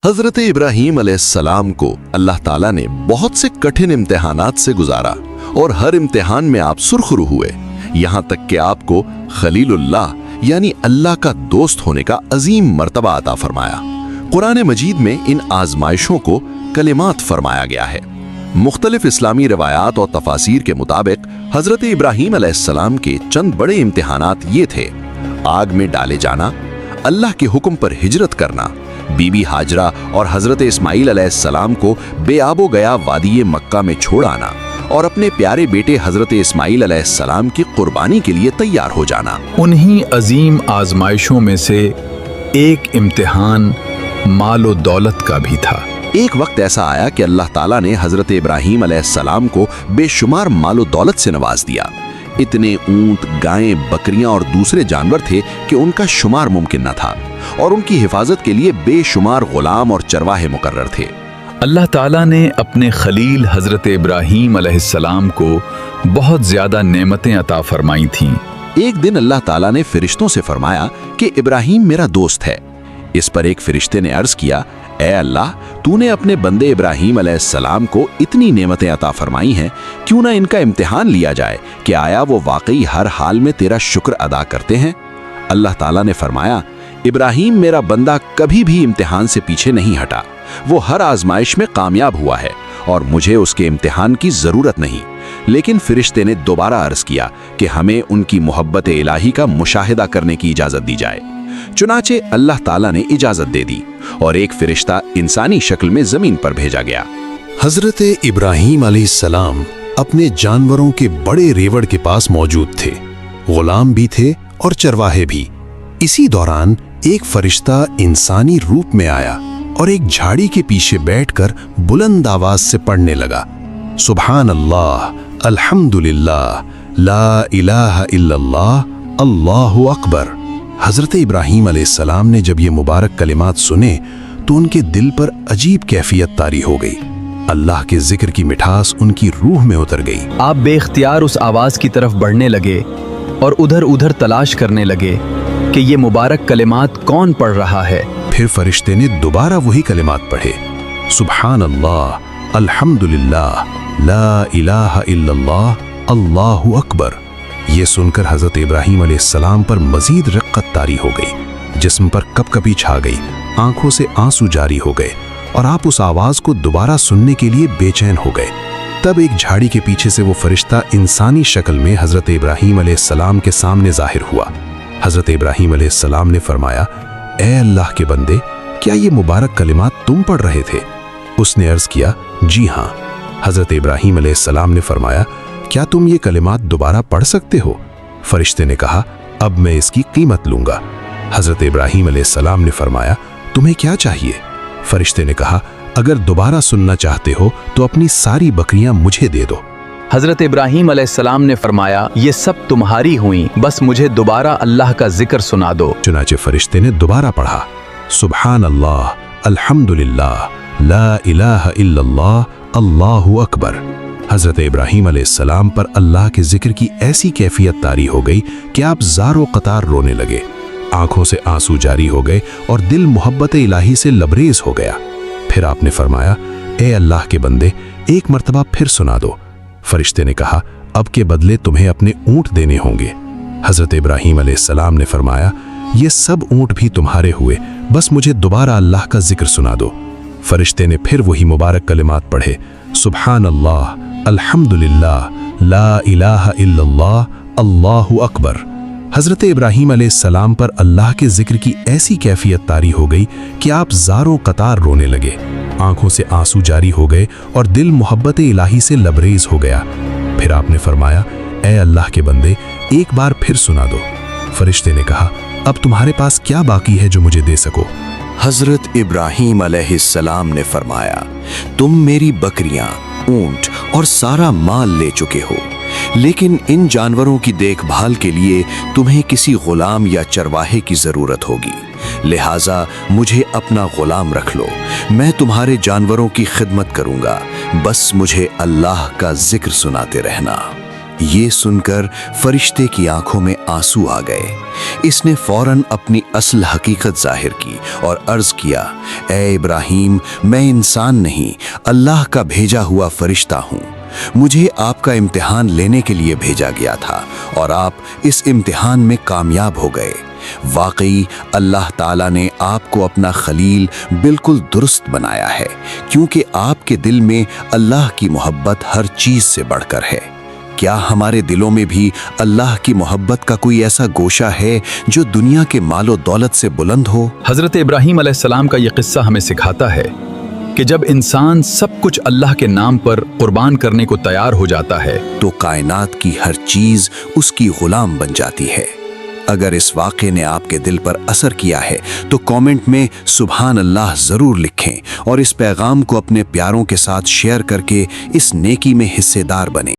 हजरत इब्राहीम अलैहिस्सलाम को अल्लाह ताला ने बहुत से कठिन इम्तिहानात से गुजारा और हर इम्तिहान में आप सुरखरू हुए, यहाँ तक कि आपको खलीलुल्लाह यानी अल्लाह का दोस्त होने का अजीम मर्तबा अता फरमाया। कुरान मजीद में इन आजमाइशों को कलिमात फरमाया गया है। मुख्तलिफ इस्लामी रवायात और तफासीर के मुताबिक हजरत इब्राहीम अलैहिस्सलाम के चंद बड़े इम्तिहानात ये थे: आग में डाले जाना, अल्लाह के हुक्म पर हिजरत करना, बीबी हाजरा और हजरत इस्माइल अलैहिस्सलाम को बेआबो गया वादी मक्का में छोड़ आना और अपने प्यारे बेटे हजरत इस्माइल अलैहिस्सलाम की कुर्बानी के लिए तैयार हो जाना। उन्हीं अजीम आजमाइशों में से एक इम्तिहान मालो दौलत का भी था। एक वक्त ऐसा आया कि अल्लाह ताला ने हजरत इब्राहीम अलैहिस्सलाम को बेशुमार मालो दौलत से नवाज दिया। इतने ऊंट, गायें, बकरियां और दूसरे जानवर थे कि उनका शुमार मुमकिन न था और उनकी हिफाजत के लिए बेशुमार गुलाम और चरवाहे मुकर्रर थे। अल्लाह ताला ने अपने खलील हजरत इब्राहीम अलैहिस्सलाम को बहुत ज्यादा नेमतें अता फरमाई थीं। एक दिन अल्लाह ताला ने फरिश्तों से फरमाया कि इब्राहीम मेरा दोस्त है। इस पर एक फरिश्ते ने अर्ज किया, ए अल्लाह, तूने अपने बंदे इब्राहीम अलैहिस्सलाम को इतनी नेमतें अता फरमाई हैं, क्यों ना इनका इम्तिहान लिया जाए कि आया वो वाकई हर हाल में तेरा शुक्र अदा करते हैं। अल्लाह ताला ने फरमाया, इब्राहीम मेरा बंदा कभी भी इम्तिहान से पीछे नहीं हटा, वो हर आजमाइश में कामयाब हुआ है और मुझे उसके इम्तिहान की जरूरत नहीं। लेकिन फरिश्ते ने दोबारा अर्ज किया कि हमें उनकी मोहब्बत इलाही का मुशाहिदा करने की इजाजत दी जाए। चुनाचे अल्लाह ताला ने इजाजत दे दी और एक फरिश्ता इंसानी शक्ल में जमीन पर भेजा गया। हजरत इब्राहीम अलैहिस्सलाम अपने जानवरों के बड़े रेवड़ के पास मौजूद थे, गुलाम भी थे और चरवाहे भी। इसी दौरान एक फरिश्ता इंसानी रूप में आया और एक झाड़ी के पीछे बैठकर बुलंद आवाज से पढ़ने लगा, सुभान अल्लाह, अल्हम्दुलिल्लाह, ला इलाहा इल्लल्लाह, अल्लाहु अकबर। हजरत इब्राहीम अलैहिस्सलाम ने जब ये मुबारक कलिमात सुने तो उनके दिल पर अजीब कैफियत तारी हो गई। अल्लाह के जिक्र की मिठास उनकी रूह में उतर गई। आप बेख्तियार उस आवाज की तरफ बढ़ने लगे और उधर उधर तलाश करने लगे कि ये मुबारक कलिमात कौन पढ़ रहा है। फिर फरिश्ते ने दोबारा वही कलिमात पढ़े, सुभान अल्लाह, अल्हम्दुलिल्लाह, ला इलाहा इल्लल्लाह, अल्लाहु अकबर। ये सुनकर हजरत इब्राहीम अलैहिस्सलाम पर मजीद रिक्कत तारी हो गई, जिस्म पर कपकपी छा गई, आंखों से आंसू जारी हो गए और आप उस आवाज को दोबारा सुनने के लिए बेचैन हो गए। तब एक झाड़ी के पीछे से वो फरिश्ता इंसानी शक्ल में हजरत इब्राहीम अलैहिस्सलाम के सामने जाहिर हुआ। हजरत इब्राहीम अलैहिस्सलाम ने फरमाया, ए अल्लाह के बंदे, क्या ये मुबारक कलिमात तुम पढ़ रहे थे? उसने अर्ज किया, जी हाँ। हजरत इब्राहीम अलैहिस्सलाम ने फरमाया, क्या तुम ये कलिमात दोबारा पढ़ सकते हो? फरिश्ते ने कहा, अब मैं इसकी कीमत लूंगा। हजरत इब्राहीम अलैहिस्सलाम ने फरमाया, तुम्हें क्या चाहिए? फरिश्ते ने कहा, अगर दोबारा सुनना चाहते हो तो अपनी सारी बकरियां मुझे दे दो। हजरत इब्राहीम अलैहिस्सलाम ने फरमाया, ये सब तुम्हारी हुई, बस मुझे दोबारा अल्लाह का जिक्र सुना दो। चुनाचे फरिश्ते ने दोबारा पढ़ा, सुभान अल्लाह, अल्हम्दुलिल्लाह, ला इलाहा इल्लल्लाह, अल्लाहु अकबर। हजरत इब्राहीम अलैहिस्सलाम पर अल्लाह के जिक्र की ऐसी कैफियत तारी हो गई कि आप ज़ारो कतार रोने लगे, आंखों से आंसू जारी हो गए और दिल मोहब्बत इलाही से लबरेज हो गया। फिर आपने फरमाया, ए अल्लाह के बंदे, एक मर्तबा फिर सुना दो। फरिश्ते ने कहा, अब के बदले तुम्हें अपने ऊंट देने होंगे। हजरत इब्राहीम अलैहिस्सलाम ने फरमाया, ये सब ऊंट भी तुम्हारे हुए, बस मुझे दोबारा अल्लाह का जिक्र सुना दो। फरिश्ते ने फिर वही मुबारक कलिमात पढ़े, सुभान अल्लाह, अल्हम्दुलिल्लाह, ला इलाहा इल्लल्लाह, अल्लाहु अकबर। हजरत इब्राहीम अलैहिस्सलाम पर अल्लाह के जिक्र की ऐसी कैफियत तारी हो गई कि आप ज़ारो कतार रोने लगे, आंखों से आंसू जारी हो गए और दिल मोहब्बत इलाही से लबरेज हो गया। फिर आपने फरमाया, ए अल्लाह के बंदे, एक बार फिर सुना दो। फरिश्ते ने कहा, अब तुम्हारे पास क्या बाकी है जो मुझे दे सको? हजरत इब्राहीम अलैहिस्सलाम ने फरमाया, तुम मेरी बकरियां, ऊंट और सारा माल ले चुके हो, लेकिन इन जानवरों की देखभाल के लिए तुम्हें किसी गुलाम या चरवाहे की जरूरत होगी, लिहाजा मुझे अपना गुलाम रख लो, मैं तुम्हारे जानवरों की खिदमत करूंगा, बस मुझे अल्लाह का जिक्र सुनाते रहना। ये सुनकर फरिश्ते की आंखों में आंसू आ गए। इसने फौरन अपनी असल हकीकत जाहिर की और अर्ज किया, ए इब्राहीम, मैं इंसान नहीं, अल्लाह का भेजा हुआ फरिश्ता हूँ। मुझे आपका इम्तिहान लेने के लिए भेजा गया था और आप इस इम्तिहान में कामयाब हो गए। वाकई अल्लाह ताला ने आपको अपना खलील बिल्कुल दुरुस्त बनाया है, क्योंकि आपके दिल में अल्लाह की मोहब्बत हर चीज़ से बढ़कर है। क्या हमारे दिलों में भी अल्लाह की मोहब्बत का कोई ऐसा गोशा है जो दुनिया के मालो दौलत से बुलंद हो? हज़रत इब्राहीम अलैहिस्सलाम का ये किस्सा हमें सिखाता है कि जब इंसान सब कुछ अल्लाह के नाम पर कुर्बान करने को तैयार हो जाता है तो कायनात की हर चीज़ उसकी गुलाम बन जाती है। अगर इस वाक़े ने आपके दिल पर असर किया है तो कमेंट में सुभान अल्लाह ज़रूर लिखें और इस पैगाम को अपने प्यारों के साथ शेयर करके इस नेकी में हिस्सेदार बनें।